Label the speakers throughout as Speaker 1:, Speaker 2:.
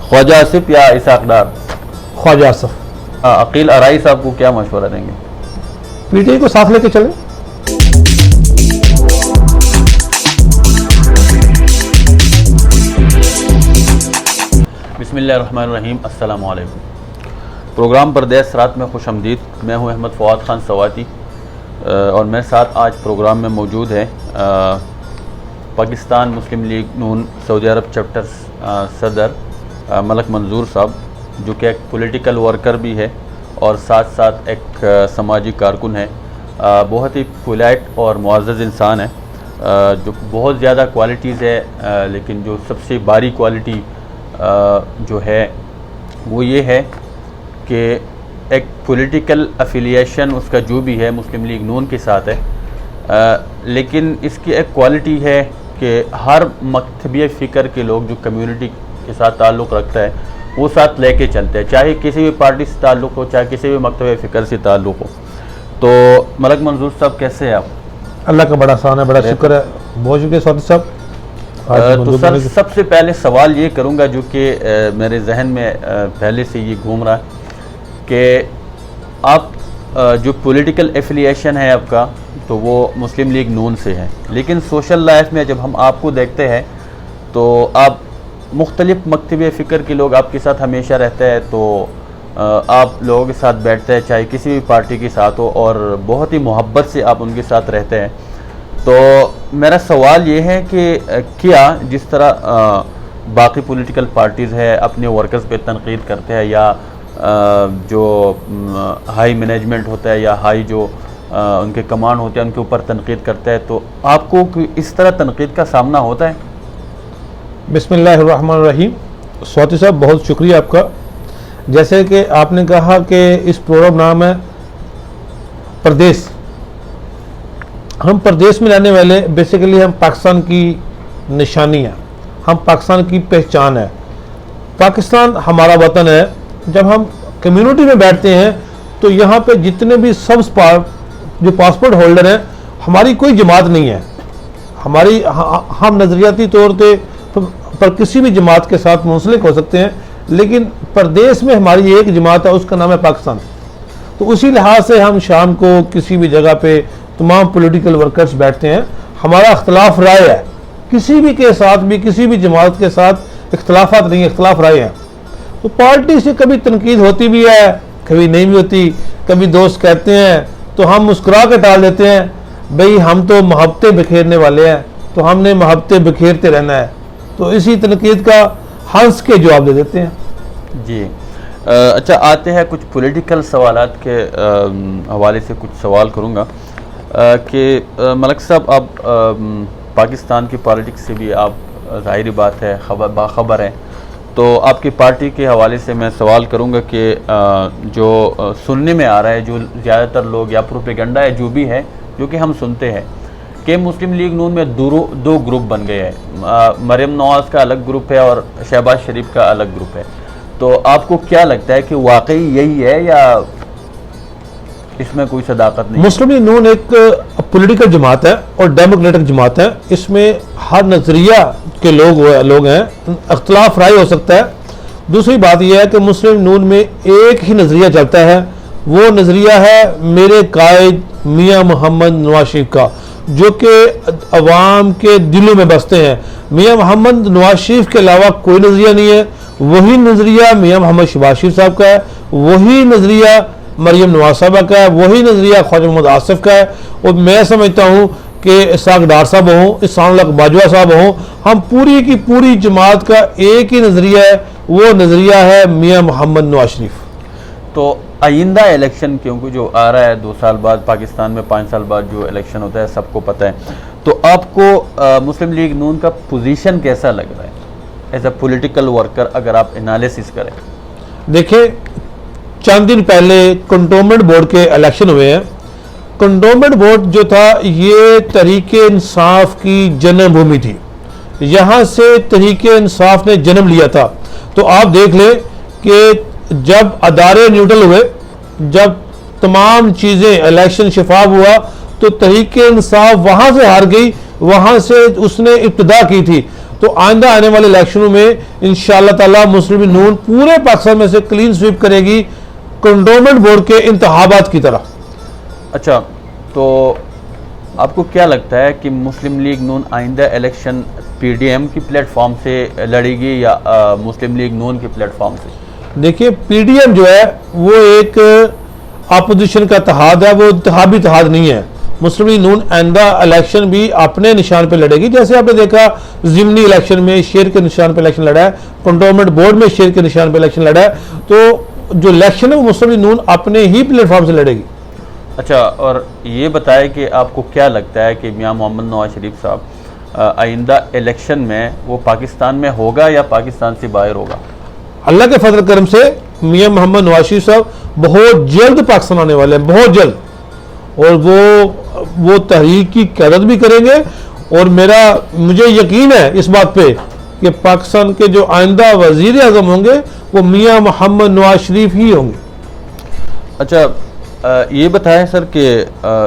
Speaker 1: ख्वाजा आसिफ या इसाक डार?
Speaker 2: ख्वाजा आसिफ।
Speaker 1: अकील अराई साहब को क्या मशवरा देंगे?
Speaker 2: पीटीआई को साथ लेके चले।
Speaker 1: बिस्मिल्लाहिर्रहमानिर्रहीम, अस्सलाम वालेकुम। प्रोग्राम परदेस रात में खुश आमदीद। मैं हूं अहमद फ़वाद ख़ान सवाती और मेरे साथ आज प्रोग्राम में मौजूद है पाकिस्तान मुस्लिम लीग नून सऊदी अरब चैप्टर सदर मलक मंजूर साहब, जो कि एक पॉलिटिकल वर्कर भी है और साथ साथ एक समाजी कारकुन है। बहुत ही पोलाइट और मुअज़्ज़ज़ इंसान है, जो बहुत ज़्यादा क्वालिटीज़ है, लेकिन जो सबसे बड़ी क्वालिटी जो है वो ये है कि एक पॉलिटिकल अफिलिएशन उसका जो भी है मुस्लिम लीग नून के साथ है, लेकिन इसकी एक क्वालिटी है कि हर मकतबी फ़िक्र के लोग जो कम्युनिटी के साथ ताल्लुक़ रखता है वो साथ लेके चलते हैं, चाहे किसी भी पार्टी से ताल्लुक़ हो, चाहे किसी भी मकतबी फ़िक्र से ताल्लुक़ हो। तो मलक मंजूर साहब कैसे हैं आप?
Speaker 2: अल्लाह का बड़ा एहसान है, बड़ा शुक्र है। बहुत शुक्रिया स्वाति साहब।
Speaker 1: तो सर, सबसे पहले सवाल ये करूँगा जो कि मेरे जहन में पहले से ये घूम रहा है कि आप जो पॉलिटिकल एफिलिएशन है आपका, तो वो मुस्लिम लीग नून से है, लेकिन सोशल लाइफ में जब हम आपको देखते हैं तो आप मुख्तलिफ मकतबी फ़िक्र के लोग आपके साथ हमेशा रहते हैं, तो आप लोगों के साथ बैठते हैं, चाहे किसी भी पार्टी के साथ हो, और बहुत ही मोहब्बत से आप उनके साथ रहते हैं। तो मेरा सवाल ये है कि क्या जिस तरह बाकी पॉलिटिकल पार्टीज़ है अपने वर्कर्स पे तनकीद करते हैं, या जो हाई मैनेजमेंट होता है या हाई जो उनके कमांड होते हैं उनके ऊपर तनकीद करते हैं, तो आपको इस तरह तनकीद का सामना होता है?
Speaker 2: बिस्मिल्लाहिर्रहमानिर्रहीम। स्वाति साहब, बहुत शुक्रिया आपका। जैसे कि आपने कहा कि इस प्रोग्राम नाम है प्रदेश। हम प्रदेश में रहने वाले, बेसिकली हम पाकिस्तान की निशानी है, हम पाकिस्तान की पहचान है। पाकिस्तान हमारा वतन है। जब हम कम्युनिटी में बैठते हैं तो यहाँ पे जितने भी सब जो पासपोर्ट होल्डर हैं, हमारी कोई जमात नहीं है। हम नज़रियाती तौर पर किसी भी जमात के साथ मुंसलिक हो सकते हैं, लेकिन प्रदेश में हमारी एक जमात है, उसका नाम है पाकिस्तान। तो उसी लिहाज से हम शाम को किसी भी जगह पे तमाम पॉलिटिकल वर्कर्स बैठते हैं। हमारा इख्तलाफ राय है, किसी भी के साथ भी, किसी भी जमात के साथ इख्तलाफात नहीं, इख्तलाफ राय है। तो पार्टी से कभी तनकीद होती भी है, कभी नहीं भी होती। कभी दोस्त कहते हैं तो हम मुस्कुरा के टाल देते हैं, भाई हम तो मोहब्बतें बिखेरने वाले हैं, तो हमने मोहब्बतें बिखेरते रहना है। तो इसी तनकीद का हंस के जवाब दे देते हैं।
Speaker 1: जी, अच्छा, आते हैं कुछ पॉलिटिकल सवालात के हवाले से कुछ सवाल करूँगा कि मलक साहब, आप पाकिस्तान की पॉलिटिक्स से भी आप ज़ाहिरी बात है बाखबर हैं, तो आपकी पार्टी के हवाले से मैं सवाल करूंगा कि जो सुनने में आ रहा है, जो ज़्यादातर लोग या प्रोपेगेंडा है जो भी है, जो कि हम सुनते हैं कि मुस्लिम लीग नून में दो ग्रुप बन गए हैं, मरियम नवाज़ का अलग ग्रुप है और शहबाज शरीफ का अलग ग्रुप है। तो आपको क्या लगता है कि वाकई यही है या इसमें कोई सदाकत नहीं?
Speaker 2: मुस्लिम लीग नून एक पॉलिटिकल जमात है और डेमोक्रेटिक जमात है। इसमें हर नज़रिया के लोग हैं, अख्तलाफ राय हो सकता है। दूसरी बात यह है कि मुस्लिम नून में एक ही नज़रिया चलता है, वो नज़रिया है मेरे कायद मियाँ मोहम्मद नवाज शरीफ का, जो कि अवाम के दिलों में बसते हैं। मियाँ मोहम्मद नवाज शरीफ के अलावा कोई नज़रिया नहीं है। वही नज़रिया मियाँ मोहम्मद शहबाज शरीफ साहब का है, वही नज़रिया मरियम नवाज साहबा का है, वही नज़रिया ख्वाजा मोहम्मद आसिफ का है। और मैं समझता हूँ कि इसाक डार साहब हों, इसानुल्लाह बाजवा साहब हों, हम पूरी की पूरी जमात का एक ही नज़रिया है, वो नज़रिया है मियाँ मोहम्मद नवाज शरीफ।
Speaker 1: तो आइंदा इलेक्शन, क्योंकि जो आ रहा है 2 साल बाद, पाकिस्तान में 5 साल बाद जो इलेक्शन होता है सबको पता है, तो आपको मुस्लिम लीग नून का पोजीशन कैसा लग रहा है एज ए पॉलिटिकल वर्कर, अगर आप एनालिसिस करें?
Speaker 2: देखिए, चंद दिन पहले कंटोनमेंट बोर्ड के इलेक्शन हुए हैं। कंटोनमेंट बोर्ड जो था ये तहरीके इंसाफ की जन्मभूमि थी, यहाँ से तहरीके इंसाफ ने जन्म लिया था। तो आप देख लें कि जब अदारे न्यूट्रल हुए, जब तमाम चीज़ें इलेक्शन शफाफ हुआ, तो तहरीके इंसाफ वहाँ से हार गई, वहाँ से उसने इब्तिदा की थी। तो आइंदा आने वाले इलेक्शनों में इंशाअल्लाह ताला मुस्लिम लीग नून पूरे पाकिस्तान में से क्लीन स्वीप करेगी कंटोनमेंट बोर्ड के इंतखाबात की तरह।
Speaker 1: अच्छा, तो आपको क्या लगता है कि मुस्लिम लीग नून आइंदा इलेक्शन पीडीएम की प्लेटफॉर्म से लड़ेगी या मुस्लिम लीग नून के प्लेटफॉर्म से?
Speaker 2: देखिए, पीडीएम जो है वो एक अपोजिशन का इत्तेहाद है, वो इत्तेहादी इत्तेहाद नहीं है। मुस्लिम लीग नून आइंदा इलेक्शन भी अपने निशान पे लड़ेगी। जैसे आपने देखा ज़िमनी इलेक्शन में शेर के निशान पे इलेक्शन लड़ा है, कंटोनमेंट बोर्ड में शेर के निशान पे इलेक्शन लड़ा है, तो जो इलेक्शन है वो मुस्लिम लीग नून अपने ही प्लेटफॉर्म से लड़ेगी।
Speaker 1: अच्छा, और ये बताएं कि आपको क्या लगता है कि मियां मोहम्मद नवाज शरीफ साहब आइंदा इलेक्शन में वो पाकिस्तान में होगा या पाकिस्तान से बाहर होगा?
Speaker 2: अल्लाह के फजल करम से मियां मोहम्मद नवाज शरीफ साहब बहुत जल्द पाकिस्तान आने वाले हैं, बहुत जल्द, और वो तहरीक की क़यादत भी करेंगे। और मुझे यकीन है इस बात पे कि पाकिस्तान के जो आइंदा वज़ीर आज़म होंगे वो मियां मोहम्मद नवाज शरीफ ही होंगे।
Speaker 1: अच्छा, ये बताएं सर कि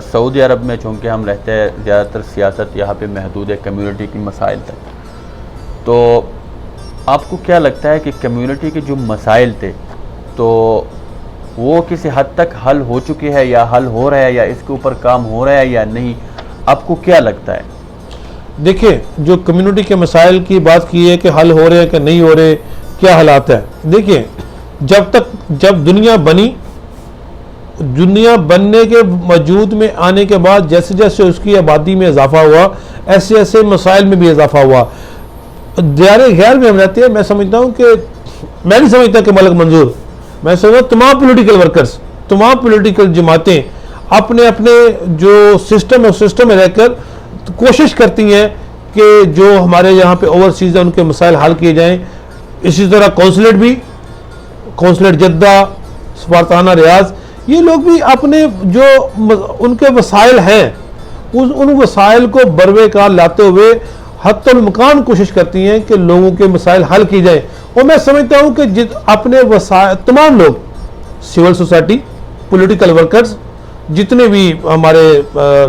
Speaker 1: सऊदी अरब में चूँकि हम रहते हैं, ज़्यादातर सियासत यहाँ पे महदूद है कम्युनिटी की मसाइल तक, तो आपको क्या लगता है कि कम्युनिटी के जो मसाइल थे तो वो किसी हद तक हल हो चुके हैं या हल हो रहा है या इसके ऊपर काम हो रहा है या नहीं? आपको क्या लगता है?
Speaker 2: देखिए, जो कम्युनिटी के मसाइल की बात की है कि हल हो रहे हैं कि नहीं हो रहे, क्या हालात है, देखिए जब दुनिया बनी, दुनिया बनने के वजूद में आने के बाद जैसे जैसे उसकी आबादी में इजाफा हुआ, ऐसे ऐसे मसाइल में भी इजाफा हुआ। दायरे गैर में हम रहते हैं। मैं समझता हूँ कि मैं नहीं समझता कि मलिक मंजूर, मैं समझता तमाम पॉलिटिकल वर्कर्स, तमाम पॉलिटिकल जमातें अपने अपने जो सिस्टम है उस सिस्टम में रहकर कोशिश करती हैं कि जो हमारे यहाँ पे ओवरसीज़ है उनके मसाइल हल किए जाएँ। इसी तरह कौंसलेट जद्दा, सफारताना रियाज, ये लोग भी अपने जो उनके वसाइल हैं उन वसाइल को बरवेकार लाते हुए हत्तुल-इम्कान कोशिश करती हैं कि लोगों के मसाइल हल की जाए। और मैं समझता हूँ कि अपने वसाइल तमाम लोग, सिविल सोसाइटी, पॉलिटिकल वर्कर्स, जितने भी हमारे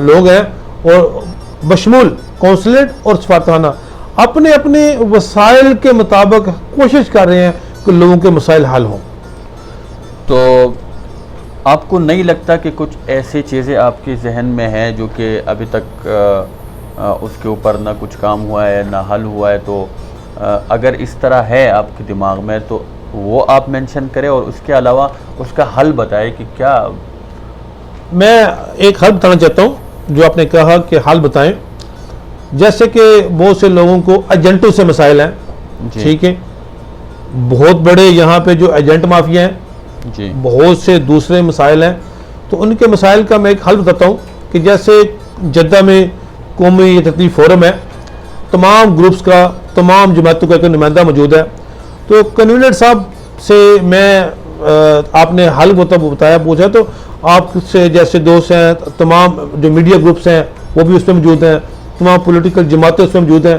Speaker 2: लोग हैं और बशमूल कौंसलेट और सफारताना, अपने अपने वसाइल के मुताबिक कोशिश कर रहे हैं कि लोगों के मसाइल हल हों।
Speaker 1: तो आपको नहीं लगता कि कुछ ऐसी चीज़ें आपके जहन में हैं जो कि अभी तक उसके ऊपर ना कुछ काम हुआ है ना हल हुआ है? तो अगर इस तरह है आपके दिमाग में तो वो आप मेंशन करें और उसके अलावा उसका हल बताएं कि क्या।
Speaker 2: मैं एक हल बताना चाहता हूँ, जो आपने कहा कि हल बताएं। जैसे कि बहुत से लोगों को एजेंटों से मसाइल हैं, ठीक है, बहुत बड़े यहाँ पे जो एजेंट माफिया हैं जी, बहुत से दूसरे मसाइल हैं। तो उनके मसाइल का मैं एक हल बताता हूँ कि जैसे जद्दा में कौमी इत्तेहादी फोरम है, तमाम ग्रुप्स का, तमाम जमातों का एक नुमाइंदा मौजूद है। तो कन्वीनर साहब से मैं आपने हल बताया, पूछा, तो आपसे जैसे दोस्त हैं, तमाम जो मीडिया ग्रुप्स हैं वो भी उसमें मौजूद हैं, तमाम पॉलिटिकल जमातें उसमें मौजूद हैं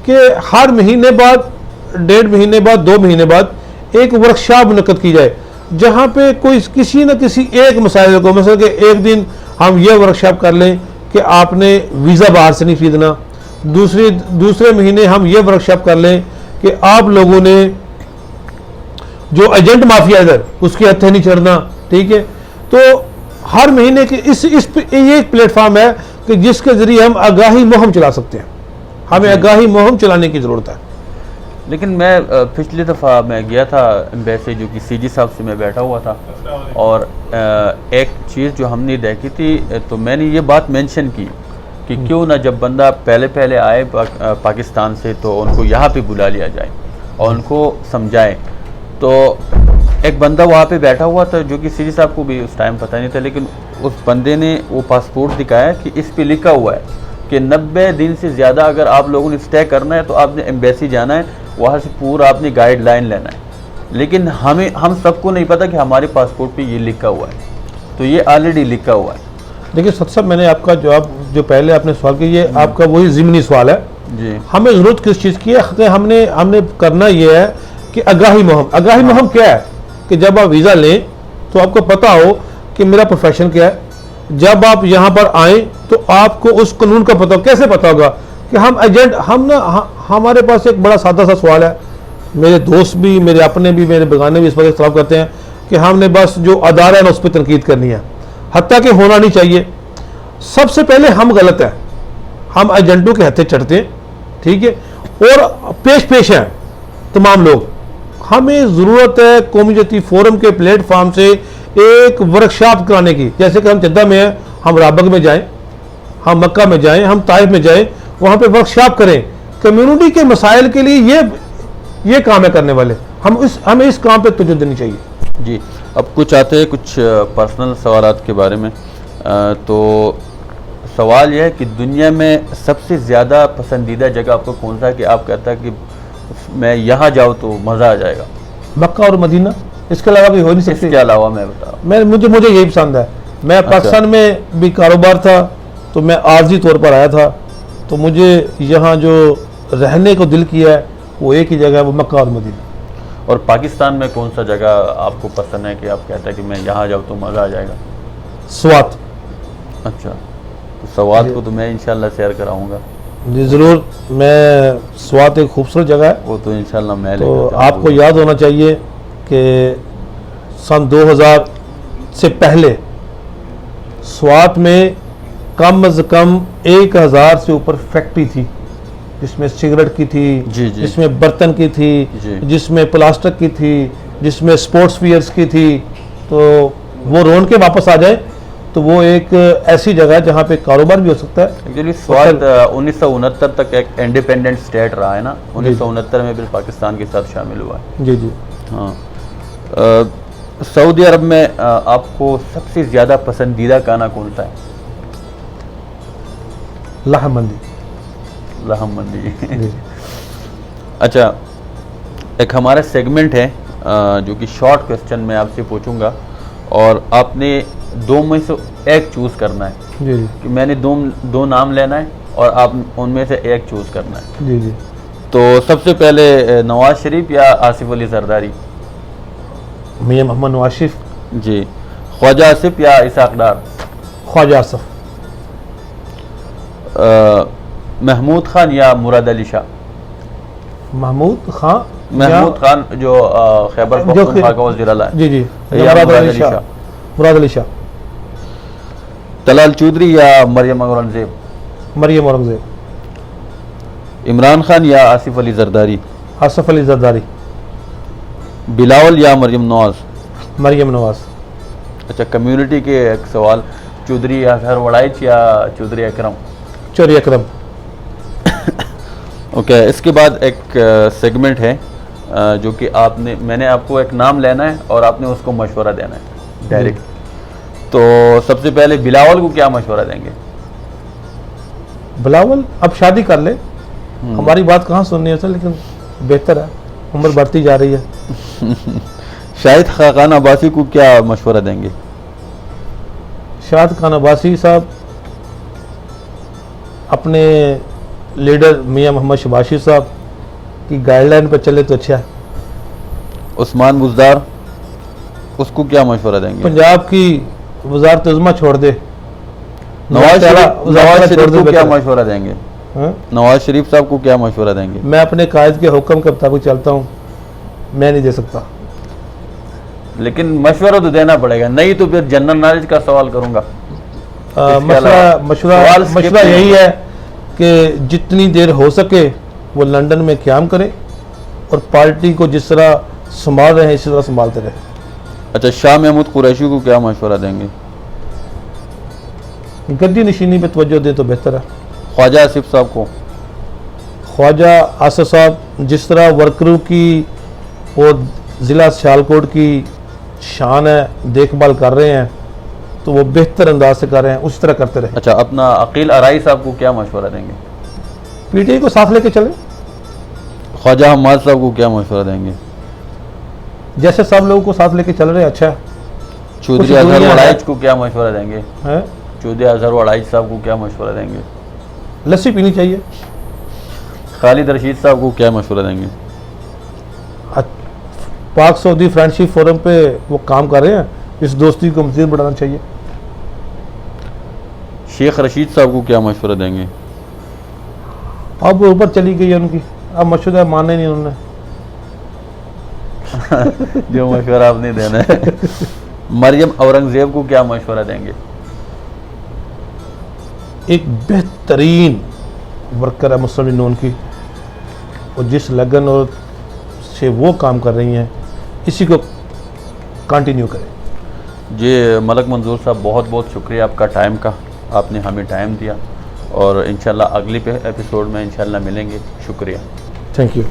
Speaker 2: कि हर महीने बाद, 1.5 महीने बाद, 2 महीने बाद एक वर्कशॉप मुनक्कद की जाए जहाँ पे कोई किसी न किसी एक मसाइल को, मतलब कि एक दिन हम ये वर्कशॉप कर लें कि आपने वीज़ा बाहर से नहीं खरीदना, दूसरे महीने हम ये वर्कशॉप कर लें कि आप लोगों ने जो एजेंट माफिया इधर उसके हत्थे नहीं चढ़ना, ठीक है। तो हर महीने के ये एक प्लेटफॉर्म है कि जिसके ज़रिए हम आगाही मुहिम चला सकते हैं। हमें आगाही मुहिम चलाने की ज़रूरत है।
Speaker 1: लेकिन मैं पिछली दफ़ा मैं गया था एम्बेसी, जो कि सीजी साहब से मैं बैठा हुआ था, और एक चीज़ जो हमने देखी थी, तो मैंने ये बात मेंशन की कि क्यों ना जब बंदा पहले आए पाकिस्तान से तो उनको यहाँ पे बुला लिया जाए और उनको समझाएं। तो एक बंदा वहाँ पे बैठा हुआ था जो कि सीजी साहब को भी उस टाइम पता नहीं था, लेकिन उस बंदे ने वो पासपोर्ट दिखाया कि इस पे लिखा हुआ है कि 90 दिन से ज़्यादा अगर आप लोगों ने स्टे करना है तो आपने एम्बेसी जाना है, वहाँ से पूरा आपने गाइडलाइन लेना है। लेकिन हम सबको नहीं पता कि हमारे पासपोर्ट पे ये लिखा हुआ है, तो ये ऑलरेडी लिखा हुआ है।
Speaker 2: देखिए सत साहब, मैंने आपका जवाब जो पहले आपने सवाल किया, ये आपका वही ज़िमनी सवाल है
Speaker 1: जी।
Speaker 2: हमें ज़रूरत किस चीज़ की है? हमने करना ये है कि आगाही मुहिम क्या है कि जब आप वीज़ा लें तो आपको पता हो कि मेरा प्रोफेशन क्या है। जब आप यहाँ पर आएँ तो आपको उस कानून का पता हो। कैसे पता होगा कि हम एजेंट हमारे पास एक बड़ा सादा सा सवाल है, मेरे दोस्त भी, मेरे अपने भी, मेरे बेगाने भी इस पर इख्तलाफ करते हैं कि हमने बस जो अदारा है ना उस पर तनकीद करनी है, हत्ता कि होना नहीं चाहिए। सबसे पहले हम गलत हैं, हम एजेंटों के हत्थे चढ़ते हैं, ठीक है, और पेश हैं तमाम लोग। हमें ज़रूरत है कौमी फोरम के प्लेटफॉर्म से एक वर्कशॉप कराने की, जैसे कि हम जद्दा में हैं, हम राबग में जाएं, हम मक्का में जाएं, हम ताइफ में जाएं, वहाँ पे वर्कशॉप करें, कम्युनिटी के मसाइल के लिए ये काम है करने वाले। हमें इस काम पे तवज्जो देनी चाहिए।
Speaker 1: जी, अब कुछ आते हैं कुछ पर्सनल सवालात के बारे में। तो सवाल यह है कि दुनिया में सबसे ज़्यादा पसंदीदा जगह आपको कौन सा है कि आप कहता है कि मैं यहाँ जाऊँ तो मज़ा आ जाएगा?
Speaker 2: मक्का और मदीना, इसके अलावा कोई हो नहीं सकती।
Speaker 1: इसके अलावा मैं बताऊँ,
Speaker 2: मुझे यही पसंद है। मैं पाकिस्तान में भी कारोबार था तो मैं आर्जी तौर पर आया था, तो मुझे यहाँ जो रहने को दिल किया है वो एक ही जगह है, वो मक्का और मदीना।
Speaker 1: और पाकिस्तान में कौन सा जगह आपको पसंद है कि आप कहते हैं कि मैं यहाँ जाऊँ तो मज़ा आ जाएगा?
Speaker 2: स्वात।
Speaker 1: अच्छा, तो स्वात को तो मैं इंशाल्लाह शेयर कराऊंगा।
Speaker 2: जी ज़रूर, मैं स्वात एक खूबसूरत जगह है,
Speaker 1: वो तो इंशाल्लाह मैं
Speaker 2: तो आपको याद होना चाहिए कि सन 2000 से पहले स्वात में कम अज़ कम 1000 से ऊपर फैक्ट्री थी, जिसमें सिगरेट की थी, जिसमें बर्तन की थी, जिसमें प्लास्टिक की थी, जिसमें स्पोर्ट्स वियर्स की थी। तो वो रोन के वापस आ जाए तो वो एक ऐसी जगह है जहाँ पे कारोबार भी हो सकता है।
Speaker 1: एक्चुअली स्वात 1969 तक एक इंडिपेंडेंट स्टेट रहा है ना, 1969 में फिर पाकिस्तान के साथ शामिल हुआ है।
Speaker 2: जी जी
Speaker 1: हाँ। सऊदी अरब में आपको सबसे ज़्यादा पसंदीदा खाना कौन सा है?
Speaker 2: लहम मंदी।
Speaker 1: लहम मंदी। अच्छा, एक हमारा सेगमेंट है जो कि शॉर्ट क्वेश्चन मैं आपसे पूछूंगा और आपने दो में से एक चूज़ करना है।
Speaker 2: जी जी।
Speaker 1: कि मैंने दो नाम लेना है और आप उनमें से एक चूज़ करना है।
Speaker 2: जी जी।
Speaker 1: तो सबसे पहले नवाज शरीफ या आसिफ अली जरदारी?
Speaker 2: मियां मोहम्मद नवाज शरीफ।
Speaker 1: जी। ख्वाजा आसिफ या इसाक डार?
Speaker 2: ख्वाजा आसिफ।
Speaker 1: महमूद खान या मुराद अली शाह?
Speaker 2: महमूद खान।
Speaker 1: महमूद खान जो खैबर पख्तूनख्वा का वज़ीर आला है।
Speaker 2: जी जी।
Speaker 1: या मुराद अली शाह?
Speaker 2: मुराद अली शाह।
Speaker 1: तलाल चौधरी या मरियम औरंगजेब?
Speaker 2: मरियम औरंगजेब।
Speaker 1: इमरान खान या आसिफ अली जरदारी?
Speaker 2: आसिफ अली जरदारी।
Speaker 1: बिलावल या मरियम नवाज?
Speaker 2: मरियम नवाज।
Speaker 1: अच्छा, कम्युनिटी के एक सवाल, चौधरी अजहर वड़ाइच या चौधरी अकरम?
Speaker 2: चौधरी अकरम।
Speaker 1: ओके, इसके बाद एक सेगमेंट है जो कि मैंने आपको एक नाम लेना है और आपने उसको मशवरा देना है डायरेक्ट। तो सबसे पहले बिलावल को क्या मशवरा देंगे?
Speaker 2: बिलावल अब शादी कर ले, हमारी बात कहाँ सुननी है सर, लेकिन बेहतर है, उम्र बढ़ती जा रही है।
Speaker 1: शाहिद खान अब्बासी को क्या मशवरा देंगे?
Speaker 2: शाहिद खान अब्बासी साहब अपने लीडर मियां मोहम्मद शबाशी साहब की गाइडलाइन पर चले तो अच्छा है।
Speaker 1: उस्मान बुज़दार, उसको क्या मशवरा देंगे?
Speaker 2: पंजाब की वज़ारत उज़्मा छोड़ दे।
Speaker 1: नवाज शरीफ को क्या मशवरा देंगे? नवाज शरीफ साहब को क्या मशवरा देंगे?
Speaker 2: मैं अपने कायद के हुक्म के मुताबिक चलता हूँ, मैं नहीं दे सकता।
Speaker 1: लेकिन मशवरा तो देना पड़ेगा, नहीं तो फिर जनरल नॉलेज का सवाल करूंगा।
Speaker 2: मशवरा यही है कि जितनी देर हो सके वो लंदन में क़याम करें और पार्टी को जिस तरह संभाल रहे हैं इसी तरह संभालते रहे।
Speaker 1: अच्छा, शाह महमूद कुरैशी को क्या मशवरा देंगे?
Speaker 2: गद्दी नशीनी पे तवज्जो दें तो बेहतर है।
Speaker 1: ख्वाजा आसिफ साहब को?
Speaker 2: ख्वाजा आसिफ साहब जिस तरह वर्करों की और ज़िला सियालकोट की शान है, देखभाल कर रहे हैं, तो वो बेहतर अंदाज से कर रहे हैं, उस तरह करते रहे।
Speaker 1: अच्छा, अपना अकील अराई साहब को क्या मशवरा देंगे?
Speaker 2: पीटीआई को साथ लेके चले।
Speaker 1: ख्वाजा हम्माद साहब को क्या मशवरा देंगे?
Speaker 2: जैसे सब लोगों को साथ लेके चल रहे हैं, अच्छा है।
Speaker 1: चौधरी अजहर वड़ाइच को क्या मशवरा देंगे? चौधरी अजहर वड़ाइच साहब को क्या मशवरा देंगे?
Speaker 2: लस्सी पीनी चाहिए।
Speaker 1: खालिद रशीद साहब को क्या मशवरा देंगे?
Speaker 2: पाक सऊदी फ्रेंडशिप फोरम पे वो काम कर रहे हैं, इस दोस्ती को मज़ीद बढ़ाना चाहिए।
Speaker 1: शेख रशीद साहब को क्या मशवरा देंगे?
Speaker 2: अब वो ऊपर चली गई है उनकी, अब मशवरा माने नहीं उन्होंने।
Speaker 1: जो मशवरा आप नहीं देना है। मरियम औरंगजेब को क्या मशवरा देंगे?
Speaker 2: एक बेहतरीन वर्कर है मुस्लिम लीग नून की, और जिस लगन और से वो काम कर रही हैं, इसी को कंटिन्यू करें।
Speaker 1: जी मलक मंजूर साहब, बहुत बहुत शुक्रिया आपका टाइम का, आपने हमें टाइम दिया, और इंशाल्लाह अगली एपिसोड में इंशाल्लाह मिलेंगे। शुक्रिया।
Speaker 2: Thank you.